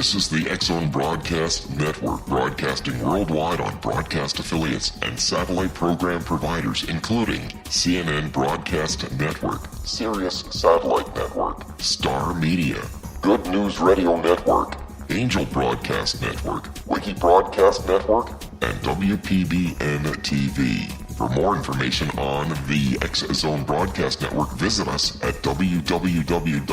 This is the X-Zone Broadcast Network, broadcasting worldwide on broadcast affiliates and satellite program providers, including CNN Broadcast Network, Sirius Satellite Network, Star Media, Good News Radio Network, Angel Broadcast Network, Wiki Broadcast Network, and WPBN TV. For more information on the X-Zone Broadcast Network, visit us at www.xzbn.net.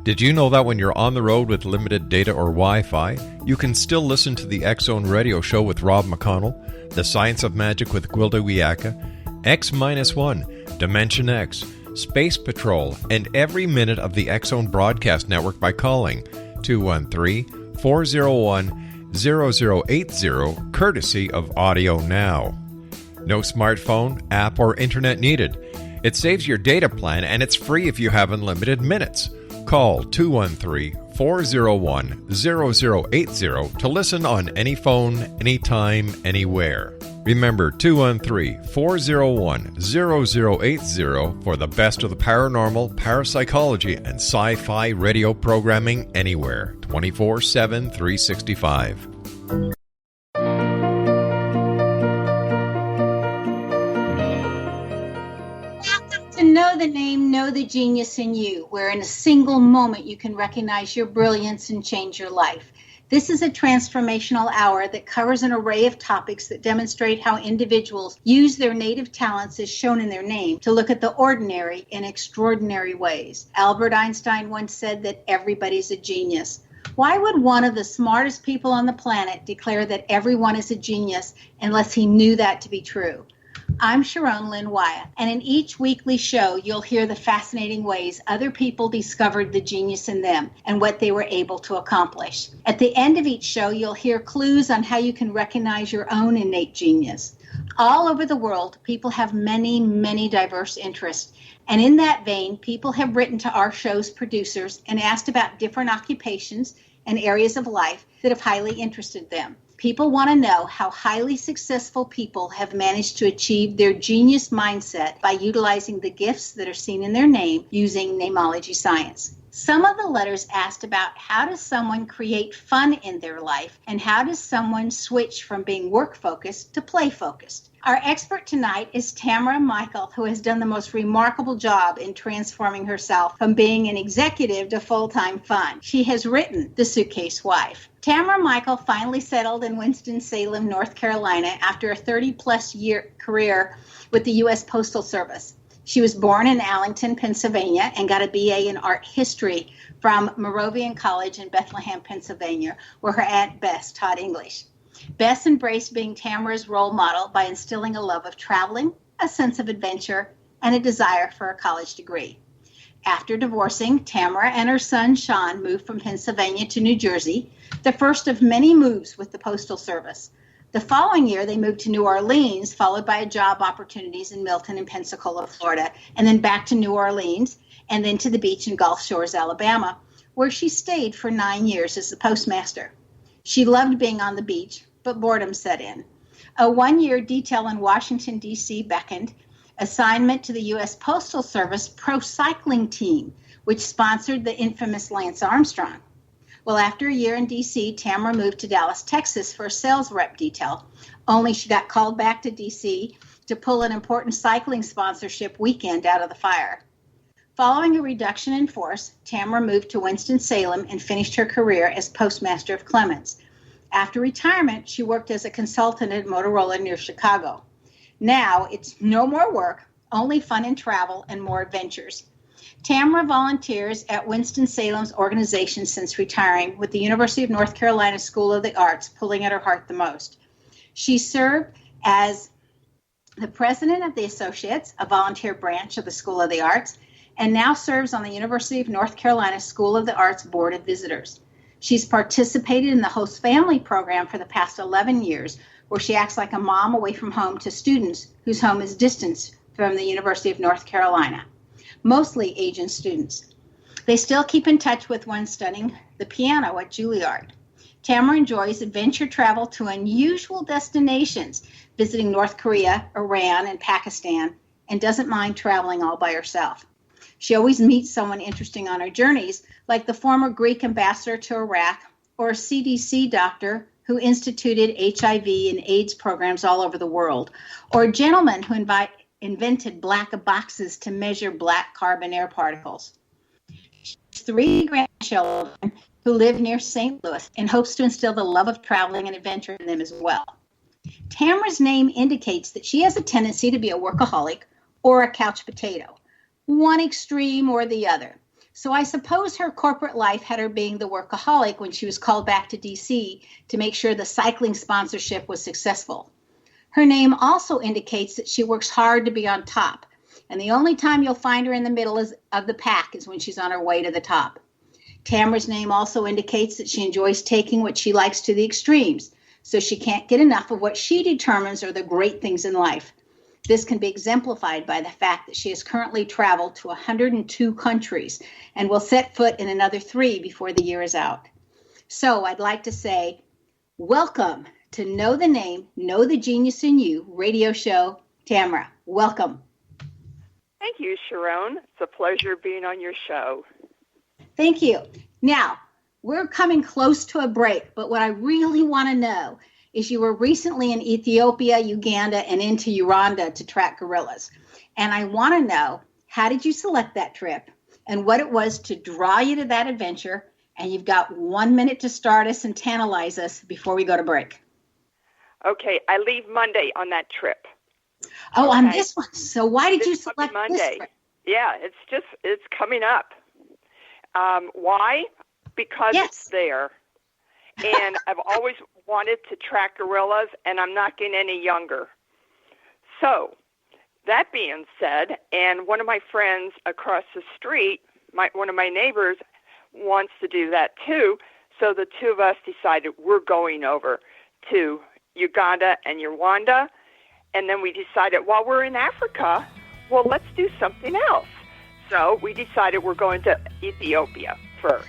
Did you know that when you're on the road with limited data or Wi-Fi, you can still listen to the X-Zone Radio Show with Rob McConnell, The Science of Magic with Gwilda Wiyaka, X-1, Dimension X, Space Patrol, and every minute of the X-Zone Broadcast Network by calling 213-401-0080, courtesy of Audio Now. No smartphone, app, or internet needed. It saves your data plan, and it's free if you have unlimited minutes. Call 213-401-0080 to listen on any phone, anytime, anywhere. Remember, 213-401-0080 for the best of the paranormal, parapsychology, and sci-fi radio programming anywhere, 24/7, 365. Know the name, know the genius in you, where in a single moment you can recognize your brilliance and change your life. This is a transformational hour that covers an array of topics that demonstrate how individuals use their native talents as shown in their name to look at the ordinary in extraordinary ways. Albert Einstein once said that everybody's a genius. Why would one of the smartest people on the planet declare that everyone is a genius unless he knew that to be true? I'm Sharon Lynn Wyatt, and in each weekly show, you'll hear the fascinating ways other people discovered the genius in them and what they were able to accomplish. At the end of each show, you'll hear clues on how you can recognize your own innate genius. All over the world, people have many, many diverse interests. And in that vein, people have written to our show's producers and asked about different occupations and areas of life that have highly interested them. People want to know how highly successful people have managed to achieve their genius mindset by utilizing the gifts that are seen in their name using namology science. Some of the letters asked about how does someone create fun in their life and how does someone switch from being work-focused to play-focused. Our expert tonight is Tamara Michael, who has done the most remarkable job in transforming herself from being an executive to full-time fun. She has written The Suitcase Wife. Tamara Michael finally settled in Winston-Salem, North Carolina after a 30-plus year career with the U.S. Postal Service. She was born in Allington, Pennsylvania, and got a BA in art history from Moravian College in Bethlehem, Pennsylvania, where her Aunt Bess taught English. Bess embraced being Tamara's role model by instilling a love of traveling, a sense of adventure, and a desire for a college degree. After divorcing, Tamara and her son Sean moved from Pennsylvania to New Jersey, the first of many moves with the Postal Service. The following year, they moved to New Orleans, followed by job opportunities in Milton and Pensacola, Florida, and then back to New Orleans, and then to the beach in Gulf Shores, Alabama, where she stayed for 9 years as the postmaster. She loved being on the beach, but boredom set in. A one-year detail in Washington, D.C. beckoned, assignment to the U.S. Postal Service Pro Cycling Team, which sponsored the infamous Lance Armstrong. Well, after a year in D.C., Tamara moved to Dallas, Texas for a sales rep detail, only she got called back to D.C. to pull an important cycling sponsorship weekend out of the fire. Following a reduction in force, Tamara moved to Winston-Salem and finished her career as postmaster of Clements. After retirement, she worked as a consultant at Motorola near Chicago. Now, it's no more work, only fun and travel and more adventures. Tamara volunteers at Winston-Salem's organization since retiring, with the University of North Carolina School of the Arts pulling at her heart the most. She served as the president of the Associates, a volunteer branch of the School of the Arts, and now serves on the University of North Carolina School of the Arts Board of Visitors. She's participated in the host family program for the past 11 years, where she acts like a mom away from home to students whose home is distant from the University of North Carolina, mostly Asian students. They still keep in touch with one studying the piano at Juilliard. Tamara enjoys adventure travel to unusual destinations, visiting North Korea, Iran, and Pakistan, and doesn't mind traveling all by herself. She always meets someone interesting on her journeys, like the former Greek ambassador to Iraq or a CDC doctor who instituted HIV and AIDS programs all over the world, or a gentleman who invented black boxes to measure black carbon air particles. She has 3 grandchildren who live near St. Louis and hopes to instill the love of traveling and adventure in them as well. Tamara's name indicates that she has a tendency to be a workaholic or a couch potato, one extreme or the other. So I suppose her corporate life had her being the workaholic when she was called back to DC to make sure the cycling sponsorship was successful. Her name also indicates that she works hard to be on top, and the only time you'll find her in the middle of the pack is when she's on her way to the top. Tamara's name also indicates that she enjoys taking what she likes to the extremes, so she can't get enough of what she determines are the great things in life. This can be exemplified by the fact that she has currently traveled to 102 countries and will set foot in another 3 before the year is out. So I'd like to say, welcome to Know the Name, Know the Genius in You radio show. Tamara, welcome. Thank you, Sharon. It's a pleasure being on your show. Thank you. Now, we're coming close to a break, but what I really want to know is you were recently in Ethiopia, Uganda, and into Uganda to track gorillas. And I want to know, how did you select that trip and what it was to draw you to that adventure? And you've got 1 minute to start us and tantalize us before we go to break. Okay, I leave Monday on that trip. Oh, okay. On this one. So why did you This select Monday. this trip? Yeah, it's coming up. Why? Because Yes. It's there. And I've always wanted to track gorillas, and I'm not getting any younger. So, that being said, and one of my friends across the street, one of my neighbors, wants to do that too. So the 2 of us decided we're going over to Uganda and Rwanda. And then we decided while we're in Africa, well, let's do something else. So we decided we're going to Ethiopia first.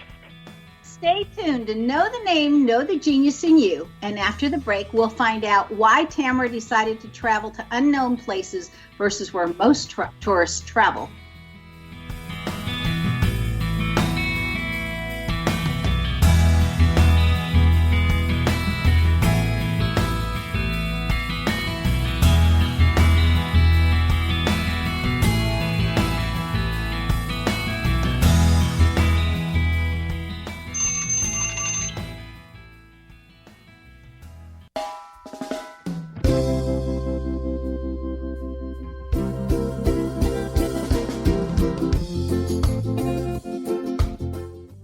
Stay tuned to Know the Name, Know the Genius in You. And after the break, we'll find out why Tamara decided to travel to unknown places versus where most tourists travel.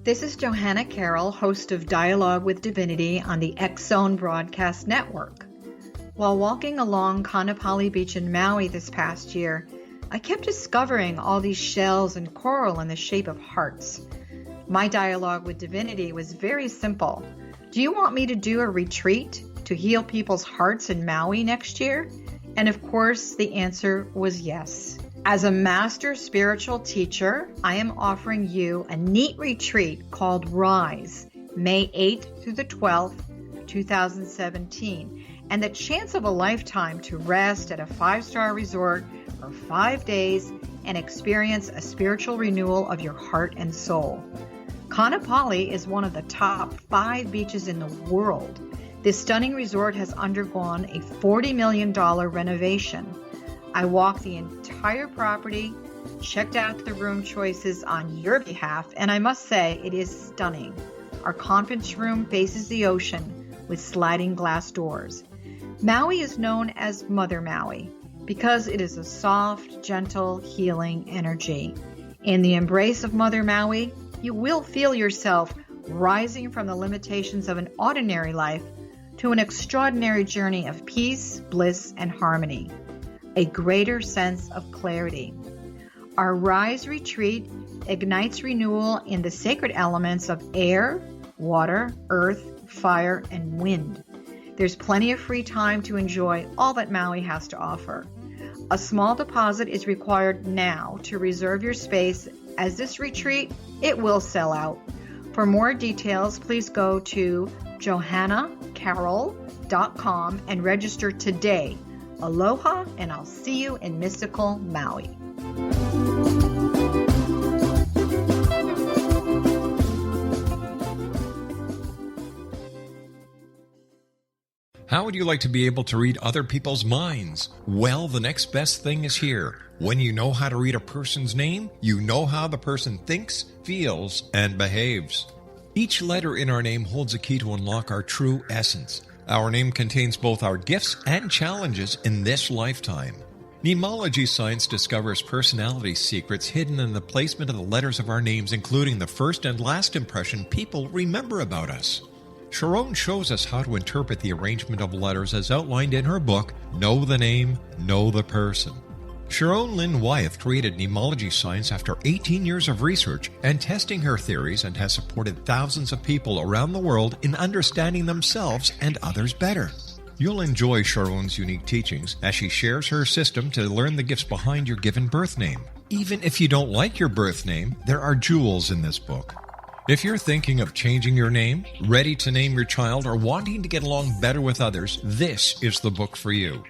This is Johanna Carroll, host of Dialogue with Divinity on the X-Zone Broadcast Network. While walking along Kanapali Beach in Maui this past year, I kept discovering all these shells and coral in the shape of hearts. My dialogue with Divinity was very simple. Do you want me to do a retreat to heal people's hearts in Maui next year? And of course, the answer was yes. As a master spiritual teacher, I am offering you a neat retreat called Rise, May 8th through the 12th, 2017, and the chance of a lifetime to rest at a 5-star resort for 5 days and experience a spiritual renewal of your heart and soul. Kanapali is one of the top 5 beaches in the world. This stunning resort has undergone a $40 million renovation. I walked the entire property, checked out the room choices on your behalf, and I must say it is stunning. Our conference room faces the ocean with sliding glass doors. Maui is known as Mother Maui because it is a soft, gentle, healing energy. In the embrace of Mother Maui, you will feel yourself rising from the limitations of an ordinary life to an extraordinary journey of peace, bliss, and harmony. A greater sense of clarity. Our Rise retreat ignites renewal in the sacred elements of air, water, earth, fire, and wind. There's plenty of free time to enjoy all that Maui has to offer. A small deposit is required now to reserve your space, as this retreat, it will sell out. For more details, please go to johannacarroll.com and register today. Aloha, and I'll see you in mystical Maui. How would you like to be able to read other people's minds? Well, the next best thing is here. When you know how to read a person's name, you know how the person thinks, feels, and behaves. Each letter in our name holds a key to unlock our true essence. Our name contains both our gifts and challenges in this lifetime. Mnemology science discovers personality secrets hidden in the placement of the letters of our names, including the first and last impression people remember about us. Sharon shows us how to interpret the arrangement of letters as outlined in her book, Know the Name, Know the Person. Sharon Lynn Wyeth created mnemology science after 18 years of research and testing her theories, and has supported thousands of people around the world in understanding themselves and others better. You'll enjoy Sharon's unique teachings as she shares her system to learn the gifts behind your given birth name. Even if you don't like your birth name, there are jewels in this book. If you're thinking of changing your name, ready to name your child, or wanting to get along better with others, this is the book for you.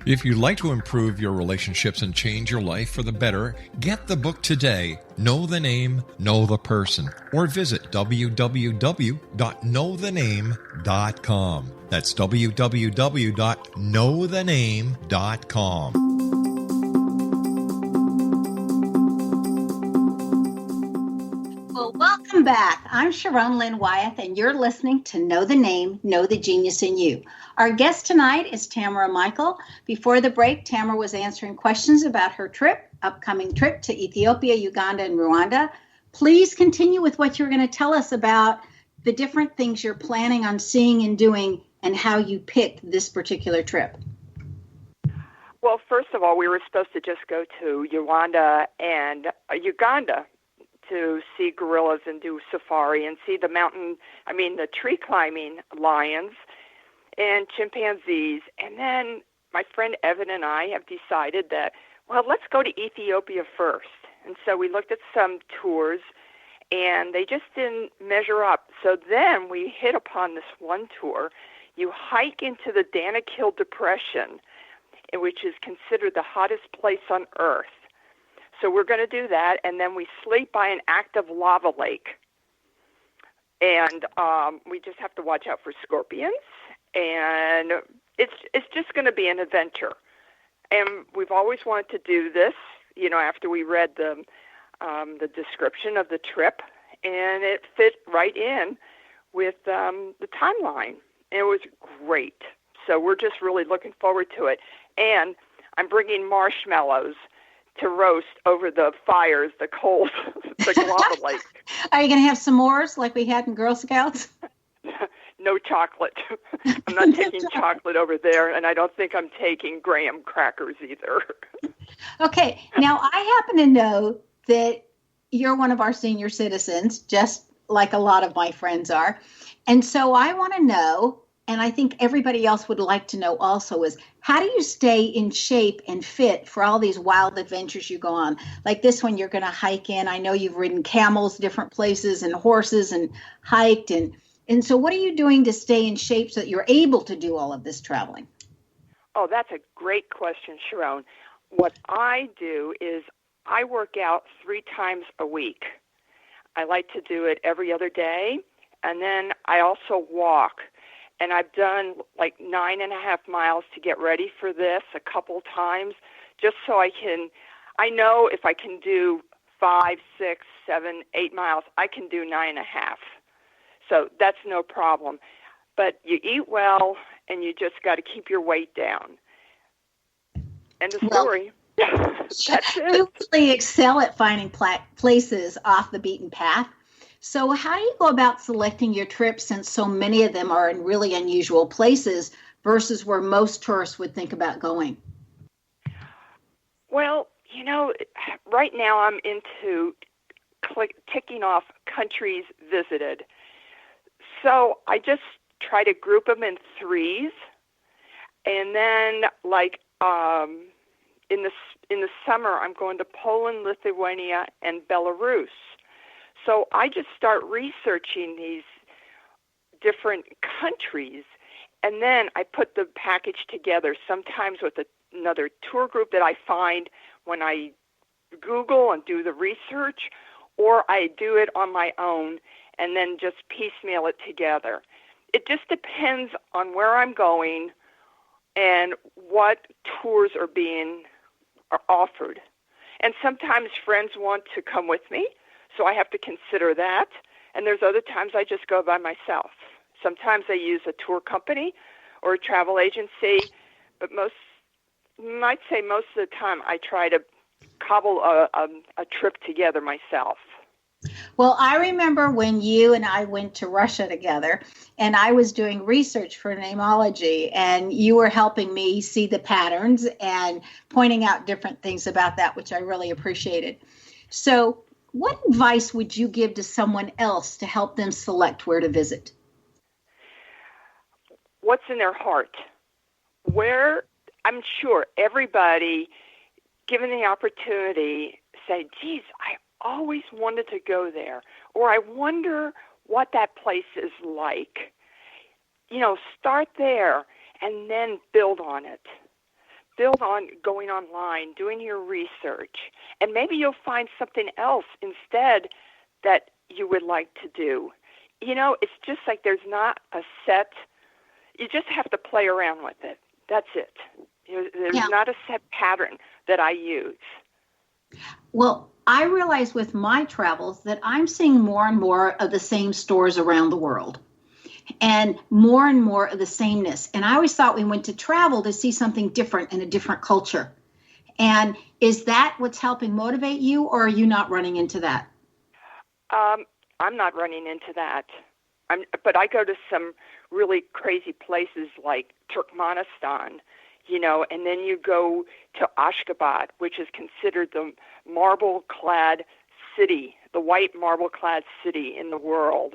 If you'd like to improve your relationships and change your life for the better, get the book today, Know the Name, Know the Person, or visit www.knowthename.com. That's www.knowthename.com. Well, welcome back. I'm Sharon Lynn Wyeth, and you're listening to Know the Name, Know the Genius in You. Our guest tonight is Tamara Michael. Before the break, Tamara was answering questions about her upcoming trip to Ethiopia, Uganda, and Rwanda. Please continue with what you're going to tell us about the different things you're planning on seeing and doing and how you picked this particular trip. Well, first of all, we were supposed to just go to Rwanda and Uganda to see gorillas and do safari and see the tree climbing lions and chimpanzees. And then my friend Evan and I have decided that, well, let's go to Ethiopia first. And so we looked at some tours, and they just didn't measure up. So then we hit upon this one tour. You hike into the Danakil Depression, which is considered the hottest place on Earth. So we're going to do that, and then we sleep by an active lava lake. And we just have to watch out for scorpions, and it's just going to be an adventure. And we've always wanted to do this, after we read the description of the trip, and it fit right in with the timeline. And it was great. So we're just really looking forward to it. And I'm bringing marshmallows to roast over the fires, the coals, the lava lake. Are you going to have s'mores like we had in Girl Scouts? No chocolate. I'm not taking chocolate over there, and I don't think I'm taking graham crackers either. Okay. Now, I happen to know that you're one of our senior citizens, just like a lot of my friends are. And so I want to know, and I think everybody else would like to know also, is how do you stay in shape and fit for all these wild adventures you go on? Like this one, you're going to hike in. I know you've ridden camels, different places, and horses, and hiked. And so what are you doing to stay in shape so that you're able to do all of this traveling? Oh, that's a great question, Sharon. What I do is I work out 3 times a week. I like to do it every other day, and then I also walk. And I've done like 9.5 miles to get ready for this a couple times, just so I know if I can do 5, 6, 7, 8 miles, I can do 9.5. So that's no problem. But you eat well, and you just got to keep your weight down. End of story. That's it. You really excel at finding places off the beaten path. So how do you go about selecting your trips, since so many of them are in really unusual places versus where most tourists would think about going? Well, right now I'm into ticking off countries visited. So I just try to group them in 3s. And then in the summer, I'm going to Poland, Lithuania, and Belarus. So I just start researching these different countries, and then I put the package together, sometimes with another tour group that I find when I Google and do the research, or I do it on my own and then just piecemeal it together. It just depends on where I'm going and what tours are offered. And sometimes friends want to come with me, so I have to consider that. And there's other times I just go by myself. Sometimes I use a tour company or a travel agency, but I'd say most of the time I try to cobble a trip together myself. Well, I remember when you and I went to Russia together, and I was doing research for namology, and you were helping me see the patterns and pointing out different things about that, which I really appreciated. So what advice would you give to someone else to help them select where to visit? What's in their heart? I'm sure everybody, given the opportunity, say, geez, I always wanted to go there, or I wonder what that place is like. Start there and then build on it. Build on going online, doing your research, and maybe you'll find something else instead that you would like to do. It's just like there's not a set, you just have to play around with it. That's it. There's not a set pattern that I use. Well, I realize with my travels that I'm seeing more and more of the same stores around the world and more of the sameness. And I always thought we went to travel to see something different in a different culture. And is that what's helping motivate you, or are you not running into that? I'm not running into that. But I go to some really crazy places like Turkmenistan, and then you go to Ashgabat, which is considered the marble-clad city, the white marble-clad city in the world.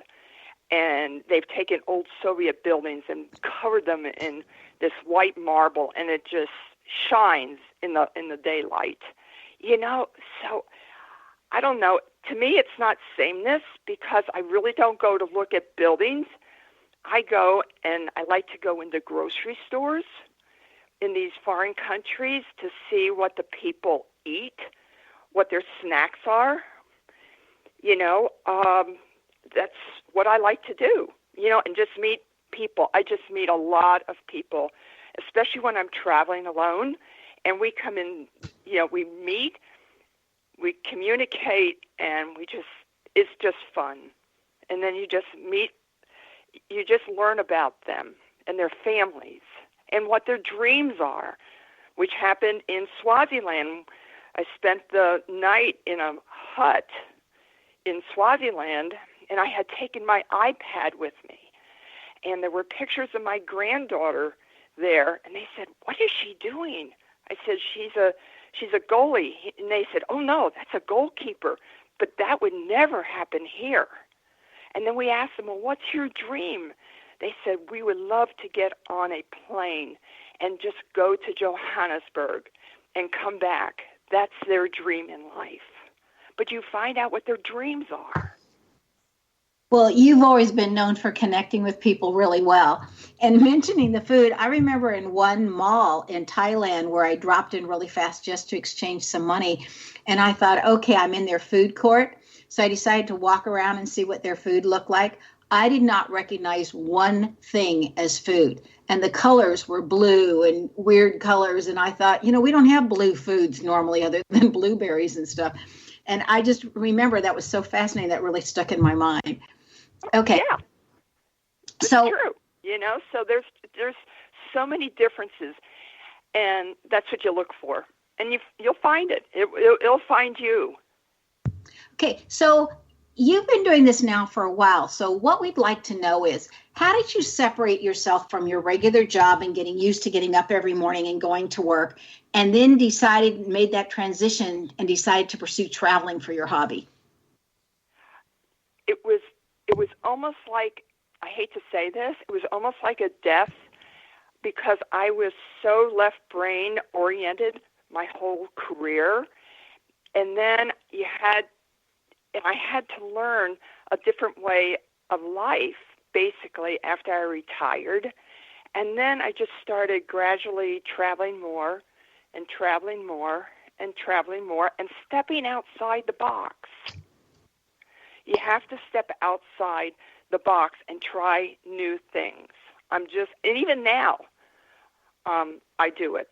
And they've taken old Soviet buildings and covered them in this white marble, and it just shines in the daylight. So I don't know. To me, it's not sameness because I really don't go to look at buildings. I go and I like to go into grocery stores in these foreign countries to see what the people eat, what their snacks are. That's what I like to do, and just meet people. I just meet a lot of people, especially when I'm traveling alone. And we come in, we meet, we communicate, and it's just fun. And then you just learn about them and their families and what their dreams are, which happened in Swaziland. I spent the night in a hut in Swaziland, and I had taken my iPad with me. And there were pictures of my granddaughter there, and they said, "What is she doing?" I said, she's a goalie. And they said, "Oh, no, that's a goalkeeper. But that would never happen here." And then we asked them, "Well, what's your dream?" They said, "We would love to get on a plane and just go to Johannesburg and come back." That's their dream in life. But you find out what their dreams are. Well, you've always been known for connecting with people really well. And mentioning the food, I remember in one mall in Thailand where I dropped in really fast just to exchange some money. And I thought, okay, I'm in their food court. So I decided to walk around and see what their food looked like. I did not recognize one thing as food. And the colors were blue and weird colors. And I thought, we don't have blue foods normally other than blueberries and stuff. And I just remember that was so fascinating. That really stuck in my mind. Okay. Yeah. It's true. So there's so many differences, and that's what you look for. And you'll find it. It'll find you. Okay. So you've been doing this now for a while. So what we'd like to know is, how did you separate yourself from your regular job and getting used to getting up every morning and going to work, and then made that transition and decided to pursue traveling for your hobby? It was almost like, I hate to say this, it was almost like a death, because I was so left brain oriented my whole career. And then I had to learn a different way of life. basically after I retired. And then I just started gradually traveling more and traveling more and traveling more and stepping outside the box. You have to step outside the box and try new things. And even now, I do it.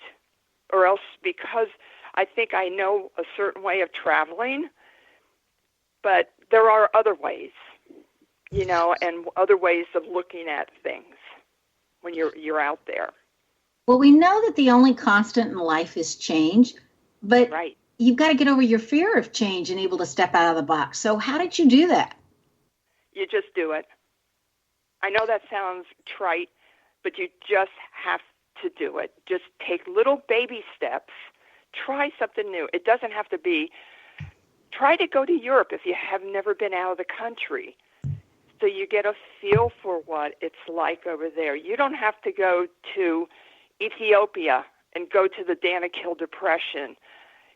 Or else, because I think I know a certain way of traveling, but there are other ways, and other ways of looking at things when you're out there. Well, we know that the only constant in life is change, but right. You've got to get over your fear of change and able to step out of the box. So how did you do that? You just do it. I know that sounds trite, but you just have to do it. Just take little baby steps. Try something new. It doesn't have to be, try to go to Europe if you have never been out of the country, so you get a feel for what it's like over there. You don't have to go to Ethiopia and go to the Danakil Depression.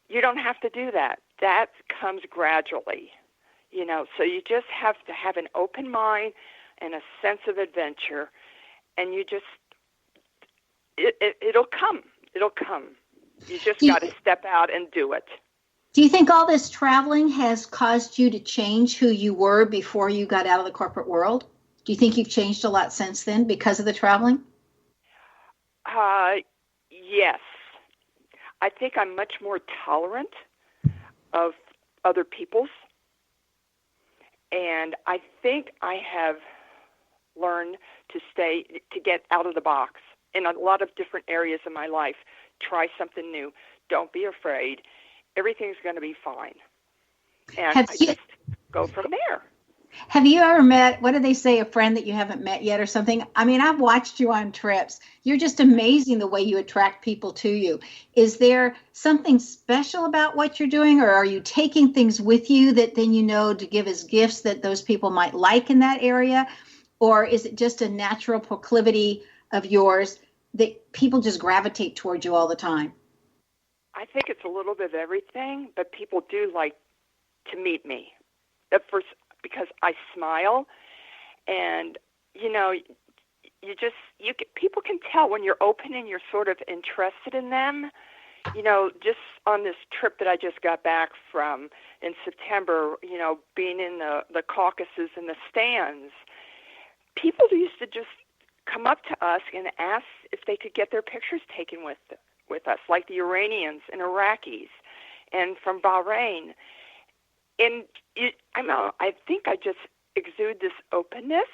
You don't have to do that. That comes gradually, so you just have to have an open mind and a sense of adventure, and you just, it'll come. It'll come. You just got to step out and do it. Do you think all this traveling has caused you to change who you were before you got out of the corporate world? Do you think you've changed a lot since then because of the traveling? Yes. I think I'm much more tolerant of other people's. And I think I have learned to get out of the box in a lot of different areas of my life. Try something new. Don't be afraid. Everything's going to be fine. And just go from there. Have you ever met, what do they say, a friend that you haven't met yet or something? I mean, I've watched you on trips. You're just amazing the way you attract people to you. Is there something special about what you're doing, or are you taking things with you that then to give as gifts that those people might like in that area? Or is it just a natural proclivity of yours that people just gravitate towards you all the time? I think it's a little bit of everything, but people do like to meet me. At first, because I smile, and people can tell when you're open and you're sort of interested in them. Just on this trip that I just got back from in September, being in the Caucasus and the stands, people used to just come up to us and ask if they could get their pictures taken with us, like the Iranians and Iraqis, and from Bahrain. And I think I just exude this openness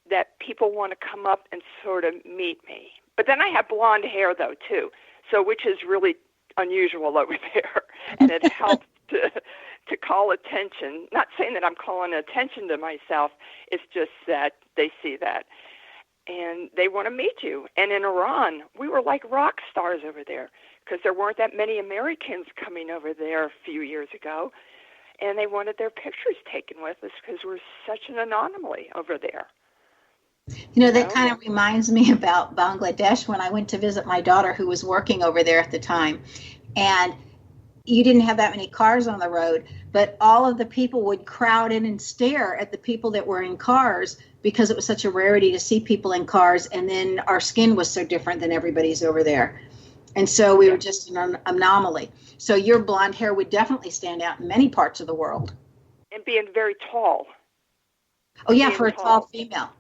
that people want to come up and sort of meet me. But then I have blonde hair, though, too, so which is really unusual over there. And it helps to call attention. Not saying that I'm calling attention to myself. It's just that they see that. And they want to meet you. And in Iran, we were like rock stars over there because there weren't that many Americans coming over there a few years ago. And they wanted their pictures taken with us because we're such an anomaly over there. That kind of reminds me about Bangladesh when I went to visit my daughter who was working over there at the time. And you didn't have that many cars on the road, but all of the people would crowd in and stare at the people that were in cars because it was such a rarity to see people in cars. And then our skin was so different than everybody's over there. And so we were just an anomaly. So your blonde hair would definitely stand out in many parts of the world. And being very tall. Oh, yeah, for a tall female.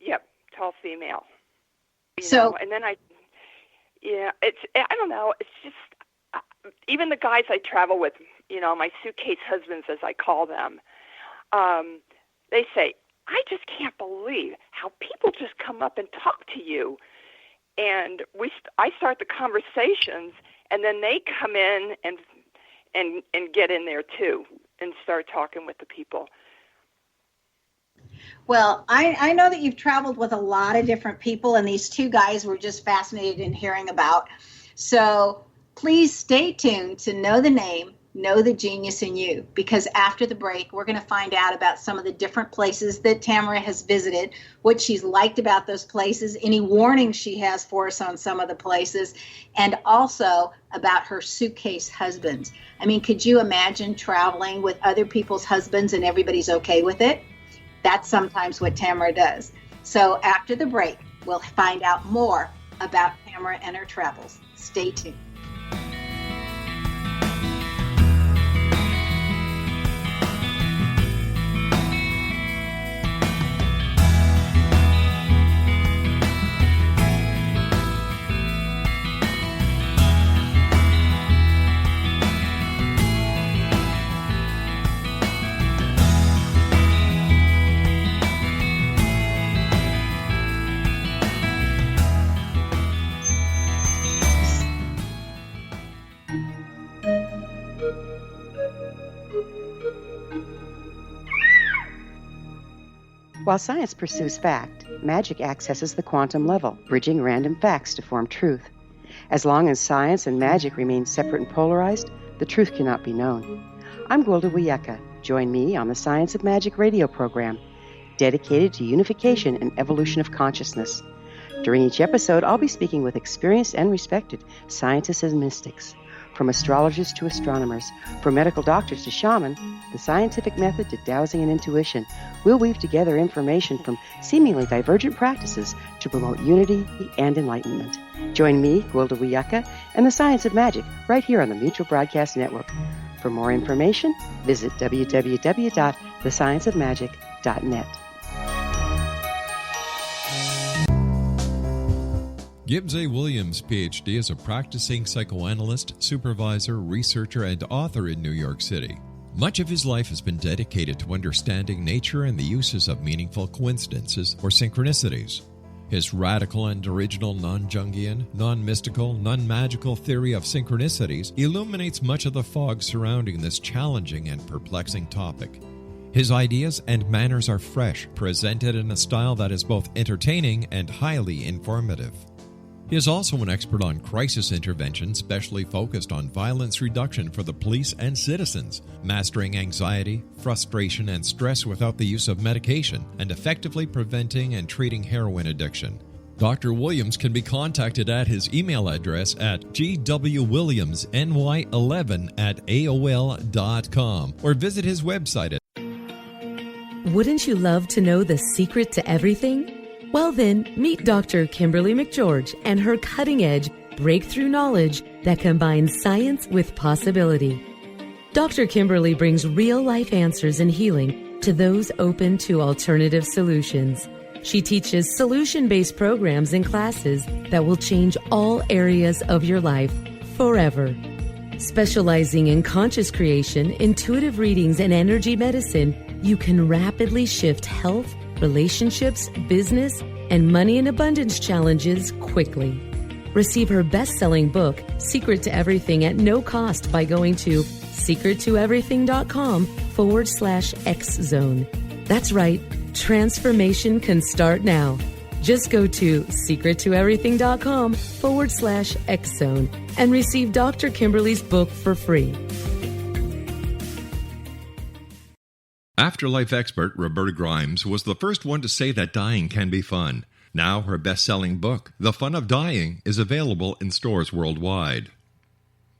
Yep, tall female. And then I don't know, it's just, even the guys I travel with, my suitcase husbands, as I call them, they say, I just can't believe how people just come up and talk to you. And I start the conversations, and then they come in and get in there too and start talking with the people. Well, I know that you've traveled with a lot of different people, and these two guys were just fascinated in hearing about. So please stay tuned to Know the Name, Know the Genius in You, because after the break, we're going to find out about some of the different places that Tamara has visited, what she's liked about those places, any warnings she has for us on some of the places, and also about her suitcase husbands. I mean, could you imagine traveling with other people's husbands and everybody's okay with it? That's sometimes what Tamara does. So after the break, we'll find out more about Tamara and her travels. Stay tuned. While science pursues fact, magic accesses the quantum level, bridging random facts to form truth. As long as science and magic remain separate and polarized, the truth cannot be known. I'm Gwilda Wiyaka. Join me on the Science of Magic radio program, dedicated to unification and evolution of consciousness. During each episode, I'll be speaking with experienced and respected scientists and mystics. From astrologers to astronomers, from medical doctors to shaman, the scientific method to dowsing and intuition, we'll weave together information from seemingly divergent practices to promote unity and enlightenment. Join me, Gwilda Wiyaka, and the Science of Magic right here on the Mutual Broadcast Network. For more information, visit www.thescienceofmagic.net. Gibbs A. Williams, Ph.D., is a practicing psychoanalyst, supervisor, researcher, and author in New York City. Much of his life has been dedicated to understanding nature and the uses of meaningful coincidences or synchronicities. His radical and original non-Jungian, non-mystical, non-magical theory of synchronicities illuminates much of the fog surrounding this challenging and perplexing topic. His ideas and manners are fresh, presented in a style that is both entertaining and highly informative. He is also an expert on crisis intervention, specially focused on violence reduction for the police and citizens, mastering anxiety, frustration, and stress without the use of medication, and effectively preventing and treating heroin addiction. Dr. Williams can be contacted at his email address at gwwilliamsny11@aol.com or visit his website at... Wouldn't you love to know the secret to everything? Well then, meet Dr. Kimberly McGeorge and her cutting-edge breakthrough knowledge that combines science with possibility. Dr. Kimberly brings real-life answers and healing to those open to alternative solutions. She teaches solution-based programs and classes that will change all areas of your life forever. Specializing in conscious creation, intuitive readings, and energy medicine, you can rapidly shift health, relationships, business, and money and abundance challenges quickly. Receive her best-selling book, Secret to Everything, at no cost by going to secrettoeverything.com/X-Zone. That's right, transformation can start now. Just go to secrettoeverything.com/X-Zone and receive Dr. Kimberly's book for free. Afterlife expert Roberta Grimes was the first one to say that dying can be fun. Now her best-selling book, The Fun of Dying, is available in stores worldwide.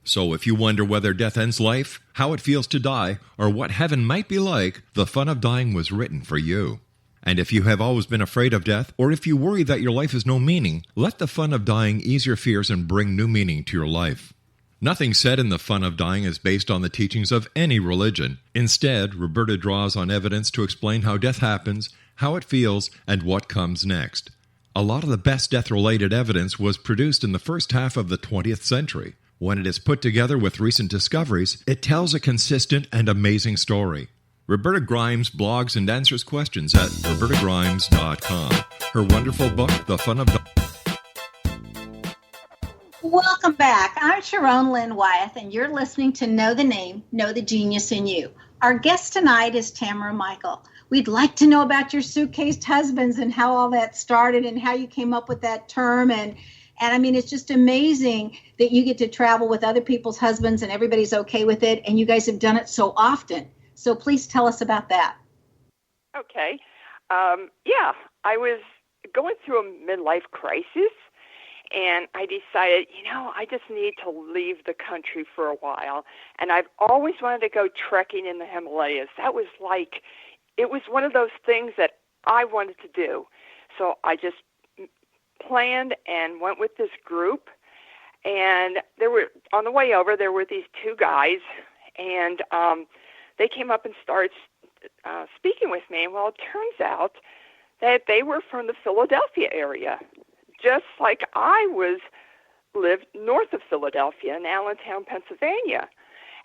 So if you wonder whether death ends life, how it feels to die, or what heaven might be like, The Fun of Dying was written for you. And if you have always been afraid of death, or if you worry that your life has no meaning, let The Fun of Dying ease your fears and bring new meaning to your life. Nothing said in The Fun of Dying is based on the teachings of any religion. Instead, Roberta draws on evidence to explain how death happens, how it feels, and what comes next. A lot of the best death-related evidence was produced in the first half of the 20th century. When it is put together with recent discoveries, it tells a consistent and amazing story. Roberta Grimes blogs and answers questions at robertagrimes.com. Her wonderful book, The Fun of Dying. Welcome back. I'm Sharon Lynn Wyeth, and you're listening to Know the Name, Know the Genius in You. Our guest tonight is Tamara Michael. We'd like to know about your suitcased husbands and how all that started and how you came up with that term. And I mean, it's just amazing that you get to travel with other people's husbands and everybody's okay with it. And you guys have done it so often. So please tell us about that. Okay. Yeah, I was going through a midlife crisis. And I decided, I just need to leave the country for a while. And I've always wanted to go trekking in the Himalayas. That was like it was one of those things that I wanted to do. So I just planned and went with this group. And on the way over, there were these two guys, and they came up and started speaking with me. Well, it turns out that they were from the Philadelphia area, just like I lived north of Philadelphia in Allentown, Pennsylvania.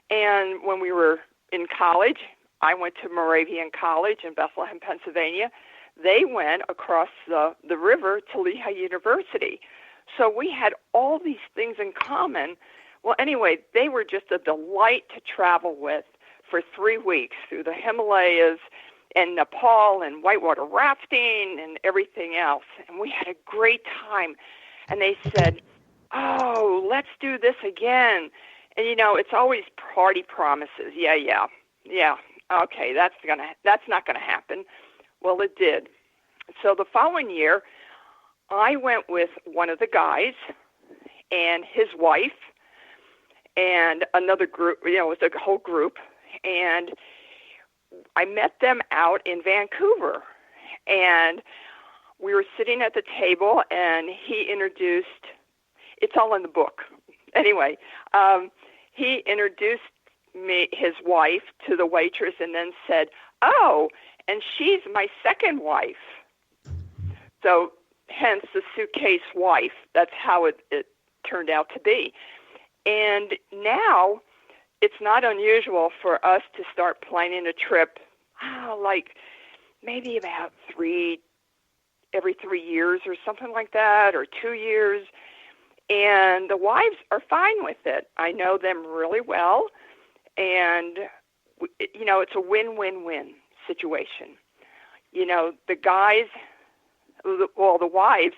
And when we were in college, I went to Moravian College in Bethlehem, Pennsylvania. They went across the river to Lehigh University. So we had all these things in common. Well, anyway, they were just a delight to travel with for 3 weeks through the Himalayas and Nepal and whitewater rafting and everything else. And we had a great time. And they said, oh, let's do this again. And, it's always party promises. Yeah. Okay, that's not going to happen. Well, it did. So the following year, I went with one of the guys and his wife and another group, it was a whole group, and I met them out in Vancouver. And we were sitting at the table, and he introduced, it's all in the book. Anyway, he introduced his wife to the waitress and then said, oh, and she's my second wife. So hence the suitcase wife. That's how it turned out to be. And now it's not unusual for us to start planning a trip, like maybe about every 3 years or something like that, or 2 years. And the wives are fine with it. I know them really well. And, it's a win-win-win situation. The guys, the wives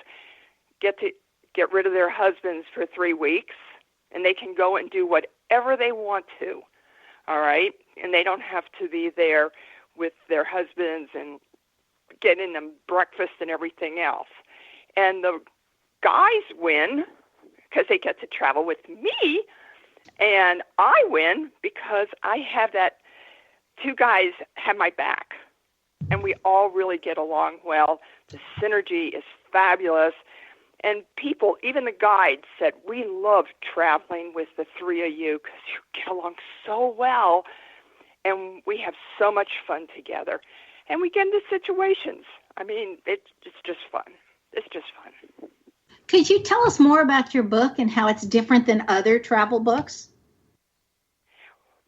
get to get rid of their husbands for 3 weeks, and they can go and do whatever they want to, all right? And they don't have to be there with their husbands and getting them breakfast and everything else. And the guys win because they get to travel with me, and I win because I have that two guys have my back, and we all really get along well. The synergy is fabulous. And people, even the guides, said, we love traveling with the three of you because you get along so well, and we have so much fun together. And we get into situations. I mean, it's just fun. It's just fun. Could you tell us more about your book and how it's different than other travel books?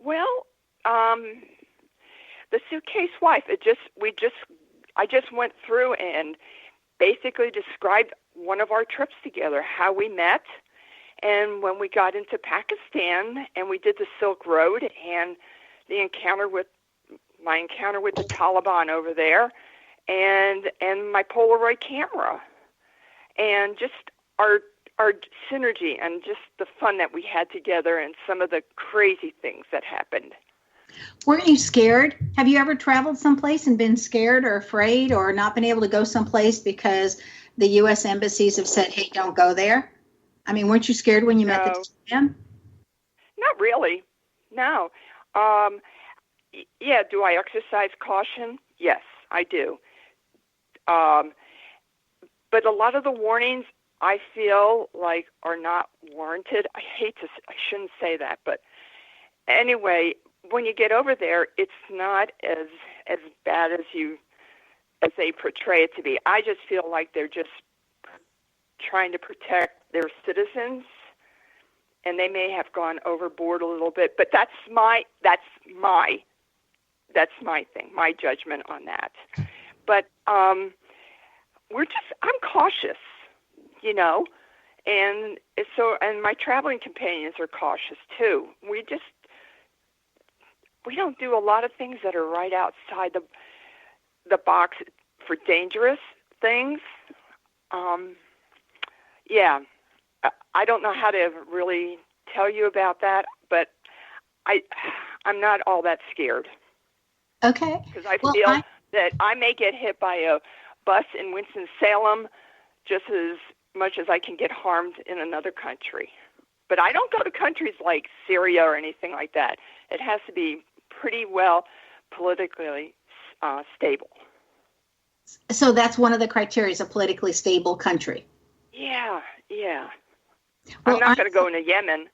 Well, The Suitcase Wife, I just went through and basically described one of our trips together, how we met, and when we got into Pakistan and we did the Silk Road and my encounter with the Taliban over there, and my Polaroid camera, and just our synergy and just the fun that we had together and some of the crazy things that happened. Weren't you scared? Have you ever traveled someplace and been scared or afraid or not been able to go someplace because the U.S. embassies have said, hey, don't go there? I mean, weren't you scared when you met the Taliban? Not really. No. Yeah, do I exercise caution? Yes, I do. But a lot of the warnings I feel like are not warranted. I shouldn't say that, but anyway, when you get over there, it's not as bad as they portray it to be. I just feel like they're just trying to protect their citizens, and they may have gone overboard a little bit. But that's my thing, my judgment on that. But I'm cautious, and and my traveling companions are cautious too. We don't do a lot of things that are right outside the box for dangerous things. Yeah, I don't know how to really tell you about that, but I'm not all that scared. Okay. Because I feel that I may get hit by a bus in Winston-Salem just as much as I can get harmed in another country. But I don't go to countries like Syria or anything like that. It has to be pretty well politically stable. So that's one of the criteria, is a politically stable country. Yeah. Well, I'm not going to go into Yemen.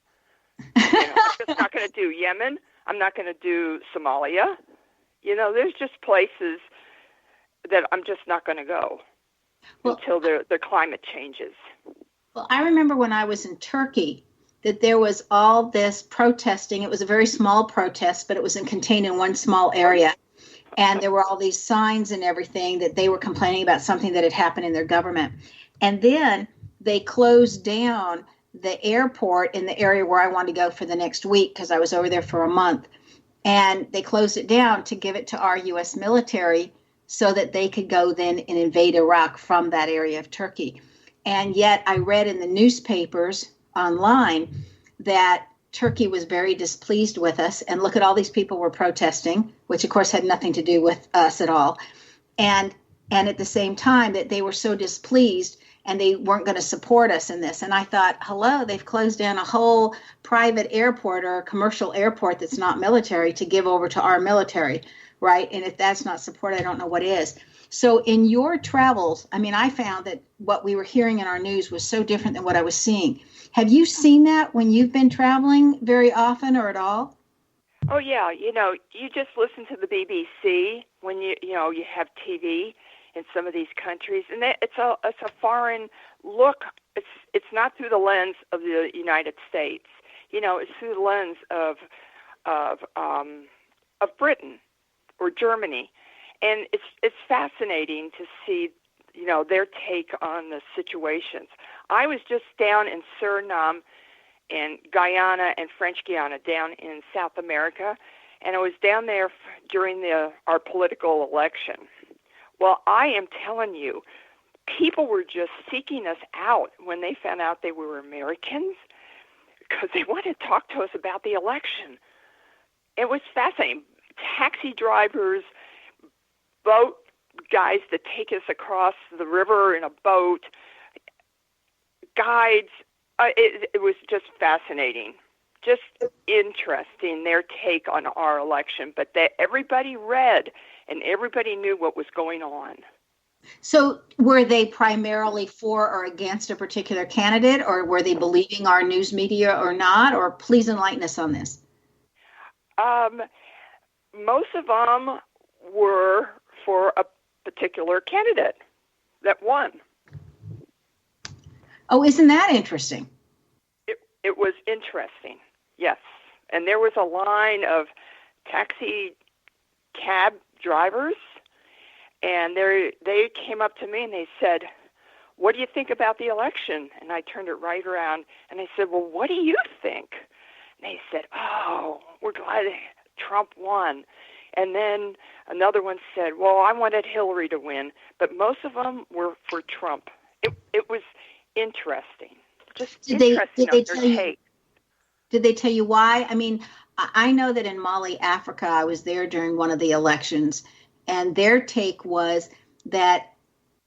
I'm just not going to do Yemen. I'm not going to do Somalia. There's just places that I'm just not going to go until the climate changes. Well, I remember when I was in Turkey that there was all this protesting. It was a very small protest, but it was contained in one small area. And there were all these signs and everything that they were complaining about something that had happened in their government. And then they closed down the airport in the area where I wanted to go for the next week, because I was over there for a month. And they closed it down to give it to our U.S. military so that they could go then and invade Iraq from that area of Turkey. And yet I read in the newspapers online that Turkey was very displeased with us. And look at all these people were protesting, which of course had nothing to do with us at all. And at the same time that they were so displeased and they weren't going to support us in this. And I thought, hello, they've closed down a whole private airport or a commercial airport that's not military to give over to our military, right? And if that's not support, I don't know what is. So in your travels, I found that what we were hearing in our news was so different than what I was seeing. Have you seen that when you've been traveling very often or at all? Oh, yeah. You just listen to the BBC when you have TV in some of these countries, and it's a foreign look. It's not through the lens of the United States. It's through the lens of Britain or Germany, and it's fascinating to see their take on the situations. I was just down in Suriname and Guyana and French Guiana down in South America, and I was down there during our political election. Well, I am telling you, people were just seeking us out when they found out they were Americans because they wanted to talk to us about the election. It was fascinating. Taxi drivers, boat guys that take us across the river in a boat, guides. It was just fascinating, just interesting, their take on our election. But everybody read and everybody knew what was going on. So were they primarily for or against a particular candidate, or were they believing our news media or not? Or please enlighten us on this. Most of them were for a particular candidate that won. Oh, isn't that interesting? It was interesting, yes. And there was a line of taxi cab drivers, and they came up to me and they said, "What do you think about the election?" And I turned it right around and I said, "Well, what do you think?" And they said, "Oh, we're glad Trump won." And then another one said, "Well, I wanted Hillary to win," but most of them were for Trump. It was interesting. Did they tell you why? I know that in Mali, Africa, I was there during one of the elections, and their take was that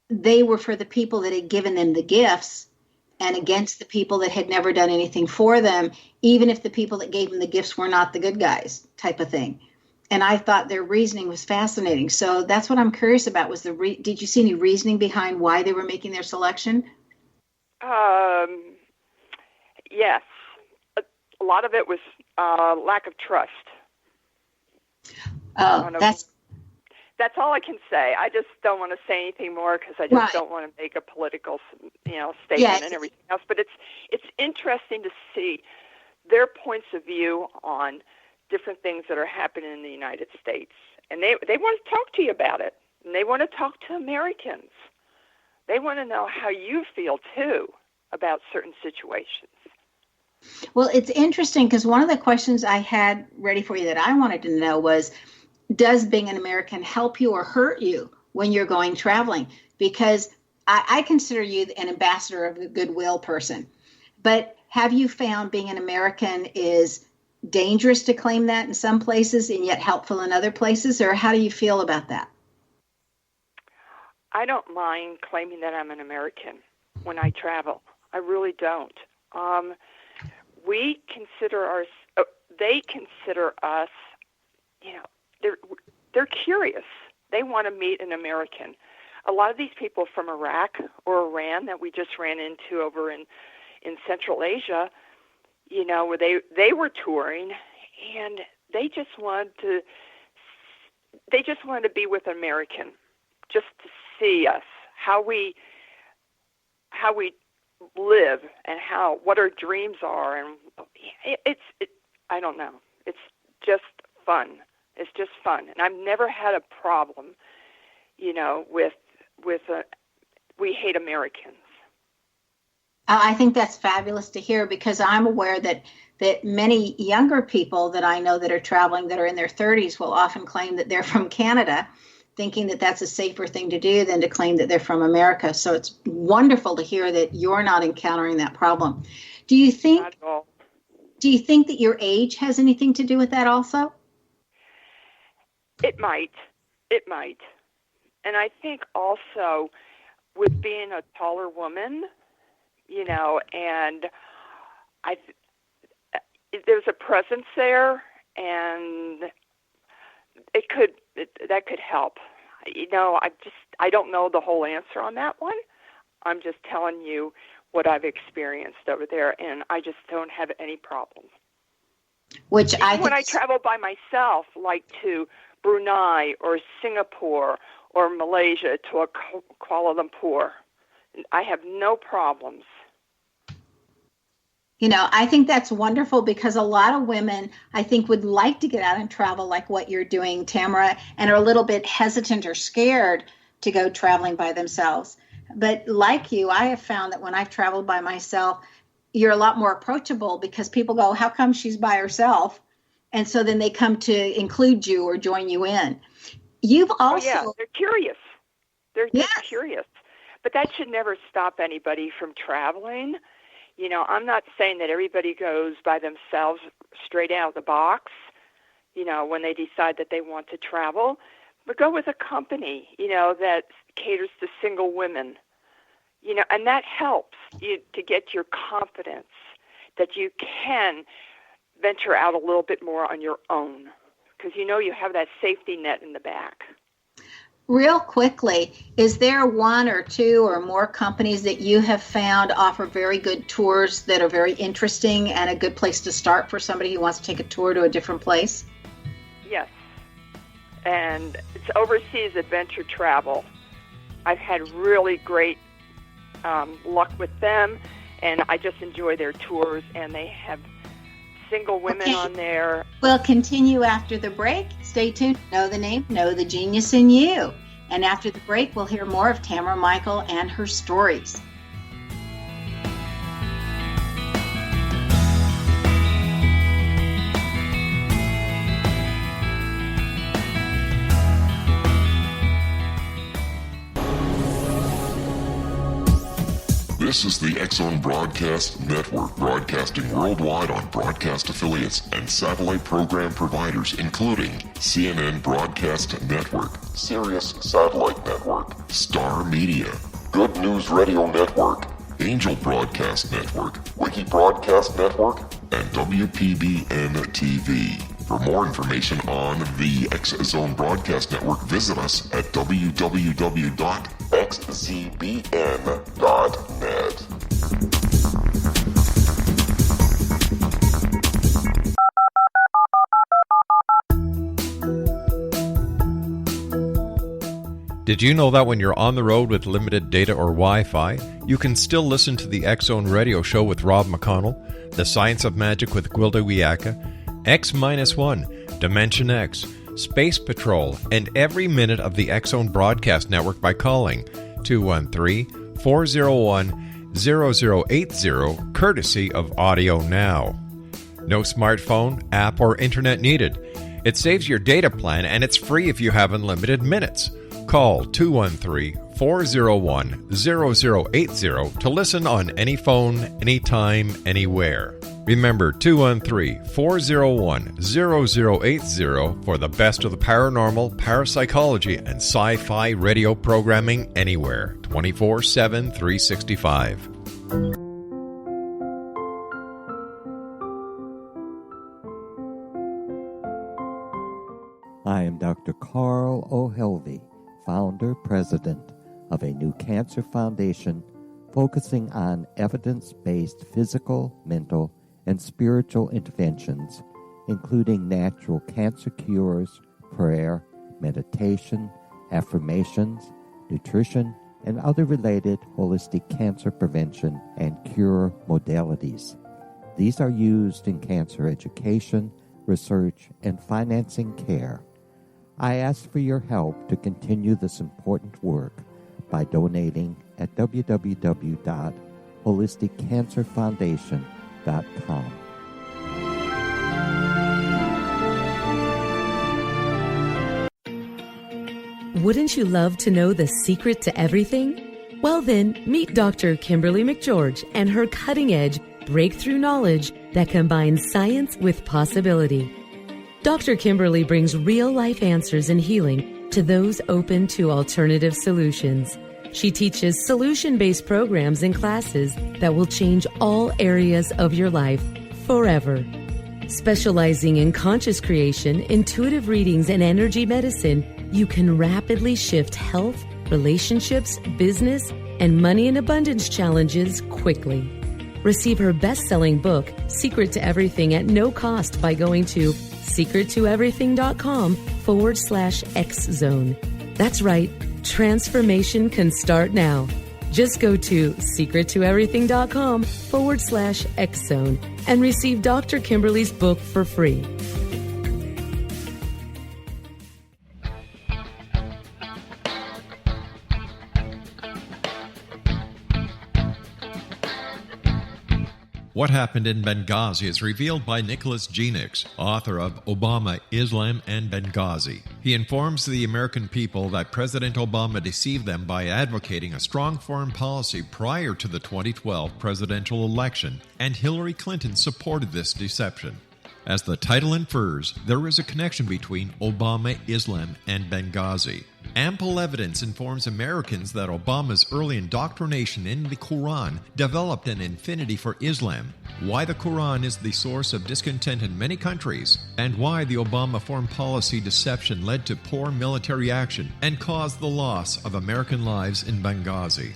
they were for the people that had given them the gifts and against the people that had never done anything for them, even if the people that gave them the gifts were not the good guys, type of thing. And I thought their reasoning was fascinating. So that's what I'm curious about. Did you see any reasoning behind why they were making their selection? Yes. A lot of it was lack of trust. Oh, that's all I can say. I just don't want to say anything more because I just don't want to make a political, statement and everything else. But it's interesting to see their points of view on different things that are happening in the United States, and they want to talk to you about it, and they want to talk to Americans. They want to know how you feel too about certain situations. Well, it's interesting because one of the questions I had ready for you that I wanted to know was, does being an American help you or hurt you when you're going traveling? Because I consider you an ambassador of a goodwill person. But have you found being an American is dangerous to claim that in some places and yet helpful in other places? Or how do you feel about that? I don't mind claiming that I'm an American when I travel. I really don't. They consider us, they're curious They want to meet an American. A lot of these people from Iraq or Iran that we just ran into over in Central Asia, you know, where they were touring, and they just wanted to be with an American, just to see us, how we live, and what our dreams are, and I don't know. It's just fun. It's just fun, and I've never had a problem, you know, with we hate Americans. I think that's fabulous to hear, because I'm aware that many younger people that I know that are traveling, that are in their 30s, will often claim that they're from Canada, thinking that that's a safer thing to do than to claim that they're from America. So it's wonderful to hear that you're not encountering that problem. Do you think Not at all. Do you think that your age has anything to do with that also? It might. And I think also with being a taller woman, you know, and there's a presence there, and that could help. You know, I don't know the whole answer on that one. I'm just telling you what I've experienced over there, and I just don't have any problems. When I travel by myself, like to Brunei or Singapore or Malaysia, to Kuala Lumpur, I have no problems. You know, I think that's wonderful, because a lot of women, I think, would like to get out and travel like what you're doing, Tamara, and are a little bit hesitant or scared to go traveling by themselves. But like you, I have found that when I've traveled by myself, you're a lot more approachable, because people go, how come she's by herself? And so then they come to include you or join you in. You've also... Oh, yeah, they're curious. They're Yes. just curious. But that should never stop anybody from traveling. You know, I'm not saying that everybody goes by themselves straight out of the box, you know, when they decide that they want to travel. But go with a company, you know, that caters to single women, you know, and that helps you to get your confidence that you can venture out a little bit more on your own, because you know you have that safety net in the back. Real quickly, is there one or two or more companies that you have found offer very good tours that are very interesting and a good place to start for somebody who wants to take a tour to a different place? Yes. And it's overseas adventure travel. I've had really great luck with them, and I just enjoy their tours, and they have single women on there. We'll continue after the break. Stay tuned. Know the name, know the genius in you. And after the break, we'll hear more of Tamara Michael and her stories. This is the X-Zone Broadcast Network, broadcasting worldwide on broadcast affiliates and satellite program providers, including CNN Broadcast Network, Sirius Satellite Network, Star Media, Good News Radio Network, Angel Broadcast Network, Wiki Broadcast Network, and WPBN TV. For more information on the X-Zone Broadcast Network, visit us at www.xzbn.net. Did you know that when you're on the road with limited data or Wi-Fi, you can still listen to the X-Zone Radio Show with Rob McConnell, The Science of Magic with Gwilda Wiyaka, X-1, Dimension X, Space Patrol, and every minute of the X-Zone Broadcast Network by calling 213-401-0080, courtesy of Audio Now. No smartphone, app, or internet needed. It saves your data plan, and it's free if you have unlimited minutes. Call 213-401-0080 to listen on any phone, anytime, anywhere. Remember, 213-401-0080 for the best of the paranormal, parapsychology, and sci-fi radio programming anywhere, 24/7, 365. I am Dr. Dr. Carl O'Helvey, founder, president of a new cancer foundation focusing on evidence-based physical, mental, and spiritual interventions, including natural cancer cures, prayer, meditation, affirmations, nutrition, and other related holistic cancer prevention and cure modalities. These are used in cancer education, research, and financing care. I ask for your help to continue this important work by donating at www.holisticcancerfoundation.com. Wouldn't you love to know the secret to everything? Well then, meet Dr. Kimberly McGeorge and her cutting-edge breakthrough knowledge that combines science with possibility. Dr. Kimberly brings real-life answers and healing to those open to alternative solutions. She teaches solution-based programs and classes that will change all areas of your life forever. Specializing in conscious creation, intuitive readings, and energy medicine, you can rapidly shift health, relationships, business, and money and abundance challenges quickly. Receive her best-selling book, Secret to Everything, at no cost by going to secrettoeverything.com/X-Zone. That's right, transformation can start now. Just go to secrettoeverything.com/X-Zone and receive Dr. Kimberly's book for free. What Happened in Benghazi is revealed by Nicholas Genix, author of Obama, Islam, and Benghazi. He informs the American people that President Obama deceived them by advocating a strong foreign policy prior to the 2012 presidential election, and Hillary Clinton supported this deception. As the title infers, there is a connection between Obama, Islam, and Benghazi. Ample evidence informs Americans that Obama's early indoctrination in the Quran developed an affinity for Islam, why the Quran is the source of discontent in many countries, and why the Obama foreign policy deception led to poor military action and caused the loss of American lives in Benghazi.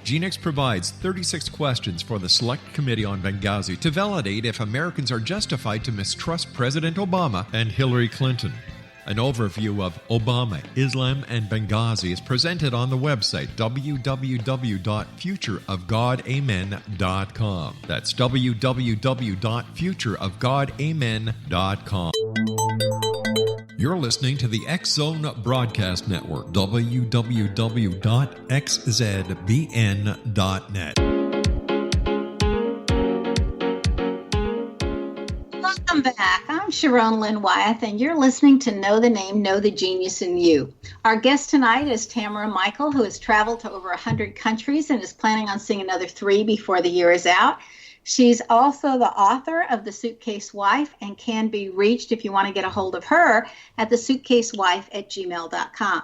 Genix provides 36 questions for the Select Committee on Benghazi to validate if Americans are justified to mistrust President Obama and Hillary Clinton. An overview of Obama, Islam, and Benghazi is presented on the website www.futureofgodamen.com. That's www.futureofgodamen.com. You're listening to the X-Zone Broadcast Network, www.xzbn.net. Welcome back. I'm Sharon Lynn Wyeth, and you're listening to Know the Name, Know the Genius in You. Our guest tonight is Tamara Michael, who has traveled to over 100 countries and is planning on seeing another 3 before the year is out. She's also the author of The Suitcase Wife and can be reached if you want to get a hold of her at thesuitcasewife@gmail.com.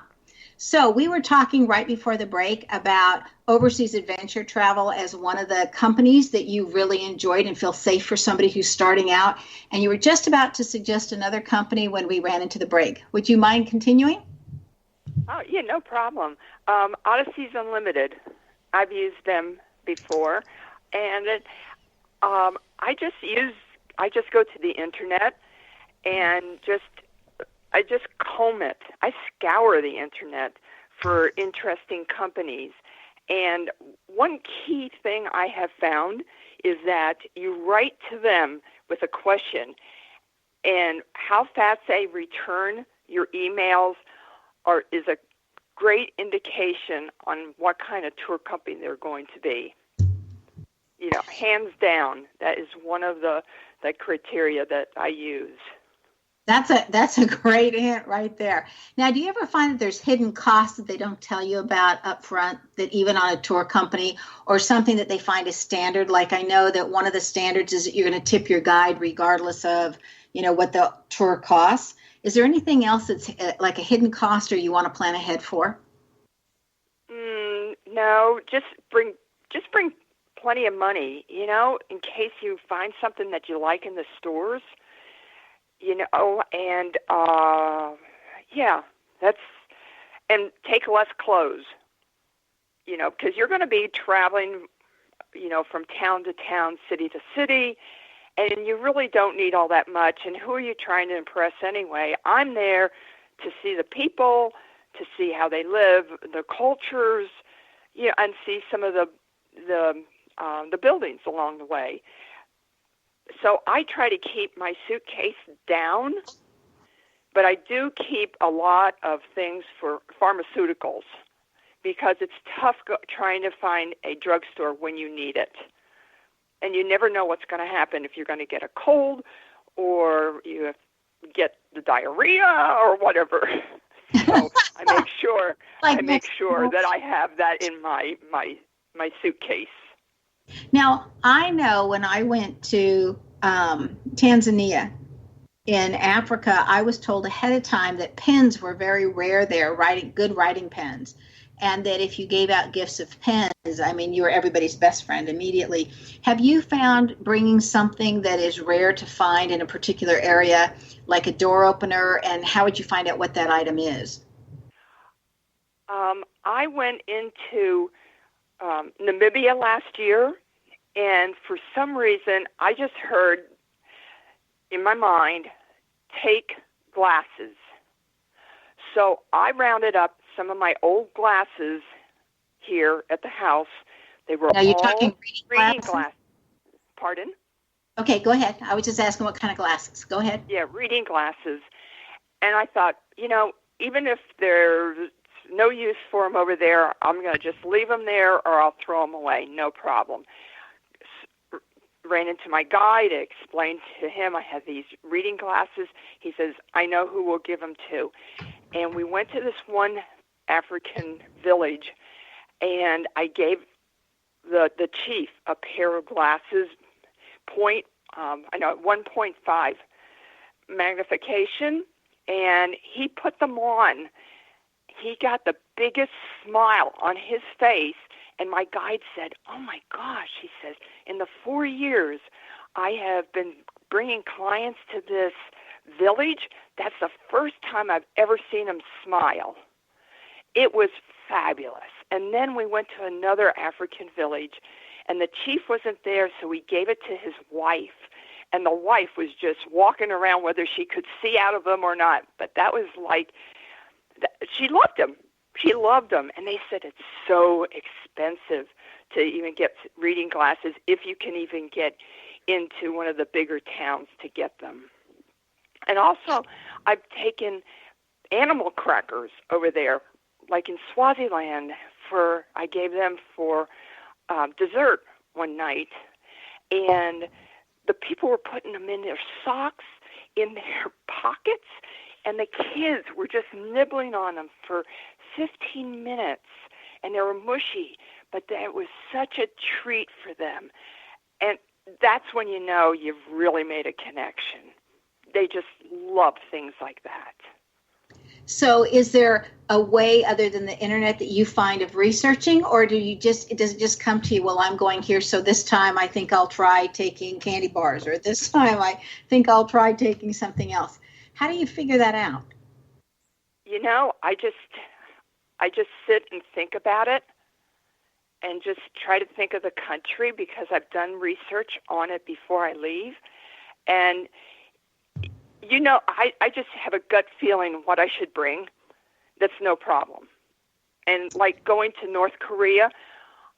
So we were talking right before the break about overseas adventure travel as one of the companies that you really enjoyed and feel safe for somebody who's starting out. And you were just about to suggest another company when we ran into the break. Would you mind continuing? Oh, yeah, no problem. Odysseys Unlimited. I've used them before. And I just go to the internet and I just comb it. I scour the internet for interesting companies. And one key thing I have found is that you write to them with a question, and how fast they return your emails is a great indication on what kind of tour company they're going to be. You know, hands down, that is one of the criteria that I use. That's a great hint right there. Now, do you ever find that there's hidden costs that they don't tell you about up front, that even on a tour company, or something that they find is standard? Like I know that one of the standards is that you're going to tip your guide regardless of, what the tour costs. Is there anything else that's like a hidden cost or you want to plan ahead for? No, just bring plenty of money, in case you find something that you like in the stores. And Yeah, and take less clothes, because you're going to be traveling, from town to town, city to city, and you really don't need all that much. And who are you trying to impress anyway? I'm there to see the people, to see how they live, the cultures, and see some of the buildings along the way. So I try to keep my suitcase down, but I do keep a lot of things for pharmaceuticals because it's tough trying to find a drugstore when you need it. And you never know what's going to happen if you're going to get a cold or you get the diarrhea or whatever. So I make sure that I have that in my suitcase. Now, I know when I went to Tanzania in Africa, I was told ahead of time that pens were very rare there, good writing pens, and that if you gave out gifts of pens, you were everybody's best friend immediately. Have you found bringing something that is rare to find in a particular area, like a door opener, and how would you find out what that item is? I went into Namibia last year, and for some reason, I just heard in my mind, take glasses. So I rounded up some of my old glasses here at the house. They were now, you're all talking reading glasses. Pardon? Okay, go ahead. I was just asking what kind of glasses. Go ahead. Yeah, reading glasses. And I thought, even if there's no use for them over there, I'm going to just leave them there or I'll throw them away. No problem. Ran into my guide, explained to him I had these reading glasses. He says, I know who we'll give them to. And we went to this one African village, and I gave the chief a pair of glasses, 1.5 magnification, and he put them on. He got the biggest smile on his face. And my guide said, oh, my gosh, he says, in the 4 years I have been bringing clients to this village, that's the first time I've ever seen him smile. It was fabulous. And then we went to another African village, and the chief wasn't there, so we gave it to his wife. And the wife was just walking around whether she could see out of them or not. But that was like, she loved him. She loved them, and they said it's so expensive to even get reading glasses if you can even get into one of the bigger towns to get them. And also, I've taken animal crackers over there, like in Swaziland, I gave them for dessert one night, and the people were putting them in their socks, in their pockets, and the kids were just nibbling on them for 15 minutes, and they were mushy, but it was such a treat for them. And that's when you know you've really made a connection. They just love things like that. So is there a way other than the internet that you find of researching, or does it just come to you, well, I'm going here, so this time I think I'll try taking candy bars, or this time I think I'll try taking something else? How do you figure that out? I just sit and think about it and just try to think of the country because I've done research on it before I leave. And, I just have a gut feeling what I should bring. That's no problem. And like going to North Korea,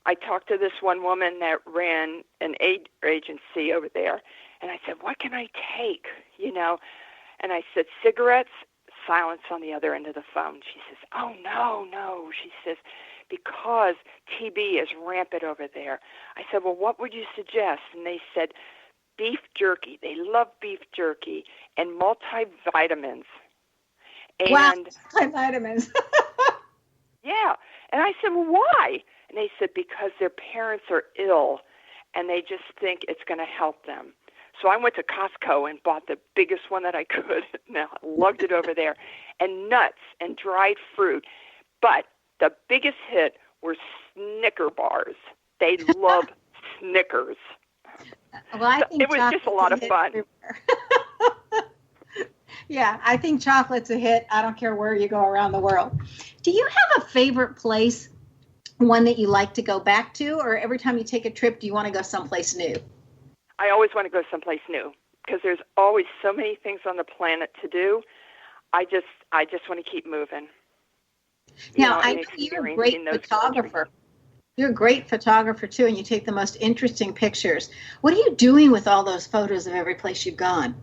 I talked to this one woman that ran an aid agency over there. And I said, what can I take? And I said, cigarettes. Silence on the other end of the phone. She says, oh, no. She says, because TB is rampant over there. I said, well, what would you suggest? And they said, beef jerky. They love beef jerky and multivitamins. And, wow, multivitamins. yeah. And I said, well, why? And they said, because their parents are ill and they just think it's going to help them. So I went to Costco and bought the biggest one that I could. Now I lugged it over there. And nuts and dried fruit. But the biggest hit were Snicker bars. They love Snickers. Well, I think it was just a lot of fun. Yeah, I think chocolate's a hit. I don't care where you go around the world. Do you have a favorite place, one that you like to go back to, or every time you take a trip, do you want to go someplace new? I always want to go someplace new because there's always so many things on the planet to do. I just want to keep moving. Now, I know you're a great photographer. You're a great photographer, too, and you take the most interesting pictures. What are you doing with all those photos of every place you've gone?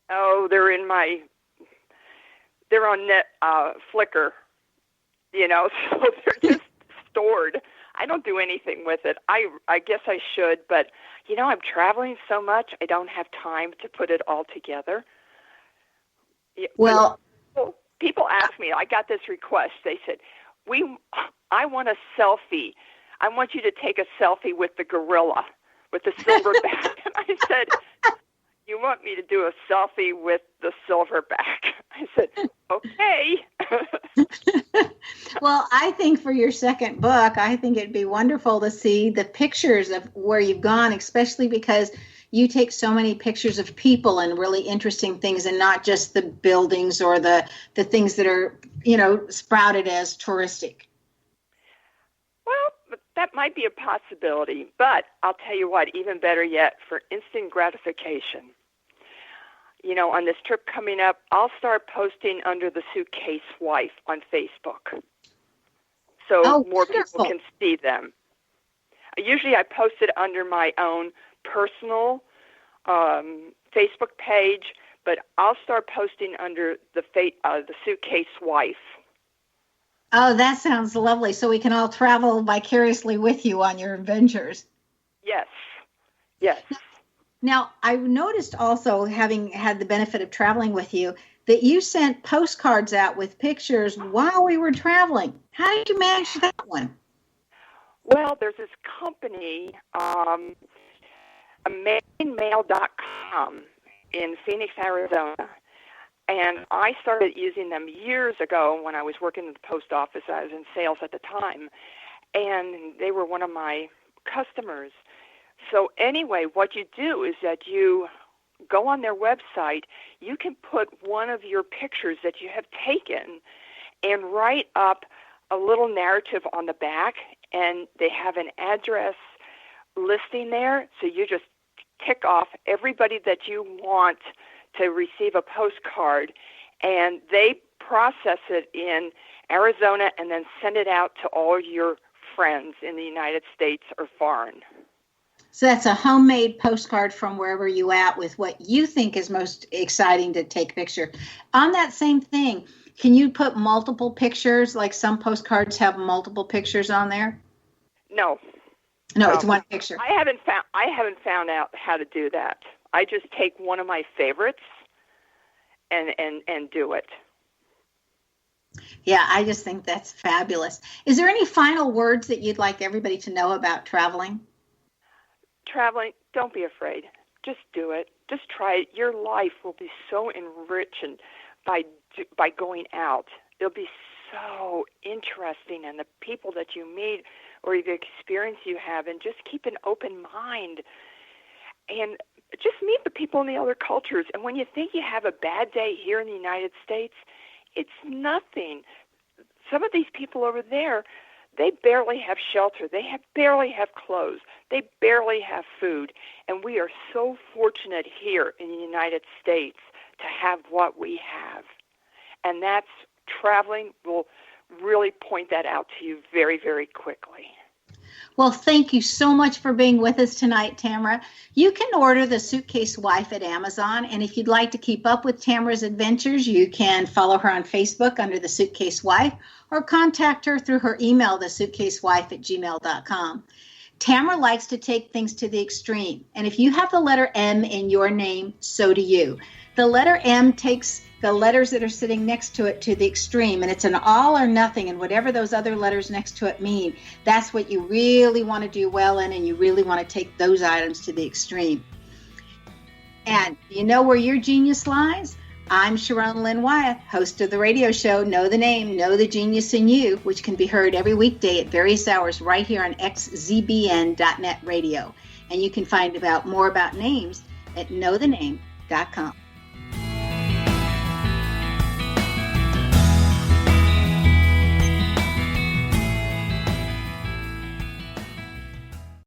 Oh, they're on Flickr, so they're just stored. I don't do anything with it. I guess I should, but, I'm traveling so much, I don't have time to put it all together. Well, people ask me, I got this request. They said, I want a selfie. I want you to take a selfie with the gorilla, with the silverback. And I said, you want me to do a selfie with the silverback? I said, okay. Well, I think for your second book, I think it'd be wonderful to see the pictures of where you've gone, especially because you take so many pictures of people and really interesting things and not just the buildings or the things that are, sprouted as touristic. Well, that might be a possibility, but I'll tell you what, even better yet, for instant gratification. On this trip coming up, I'll start posting under the Suitcase Wife on Facebook. So more people can see them. Usually I post it under my own personal Facebook page, but I'll start posting under the Suitcase Wife. Oh, that sounds lovely. So we can all travel vicariously with you on your adventures. Yes. Now, I've noticed also, having had the benefit of traveling with you, that you sent postcards out with pictures while we were traveling. How did you manage that one? Well, there's this company, AmazingMail.com in Phoenix, Arizona. And I started using them years ago when I was working at the post office. I was in sales at the time. And they were one of my customers. So anyway, what you do is that you go on their website. You can put one of your pictures that you have taken and write up a little narrative on the back. And they have an address listing there. So you just tick off everybody that you want to receive a postcard, and they process it in Arizona and then send it out to all your friends in the United States or foreign. So that's a homemade postcard from wherever you at with what you think is most exciting to take picture. On that same thing, can you put multiple pictures, like some postcards have multiple pictures on there? No, it's one picture. I haven't found out how to do that. I just take one of my favorites and do it. Yeah, I just think that's fabulous. Is there any final words that you'd like everybody to know about traveling? Traveling, don't be afraid. Just do it. Just try it. Your life will be so enriched by going out. It'll be so interesting, and the people that you meet or the experience you have, and just keep an open mind. And just meet the people in the other cultures. And when you think you have a bad day here in the United States, it's nothing. Some of these people over there, they barely have shelter. They barely have clothes. They barely have food. And we are so fortunate here in the United States to have what we have. And that's traveling will really point that out to you very, very quickly. Well, thank you so much for being with us tonight, Tamara. You can order The Suitcase Wife at Amazon, and if you'd like to keep up with Tamara's adventures, you can follow her on Facebook under The Suitcase Wife or contact her through her email, thesuitcasewife@gmail.com. Tamara likes to take things to the extreme, and if you have the letter M in your name, so do you. The letter M takes the letters that are sitting next to it to the extreme, and it's an all or nothing, and whatever those other letters next to it mean, that's what you really want to do well in, and you really want to take those items to the extreme. And you know where your genius lies? I'm Sharon Lynn Wyeth, host of the radio show Know the Name, Know the Genius in You, which can be heard every weekday at various hours right here on xzbn.net radio. And you can find out more about names at knowthename.com.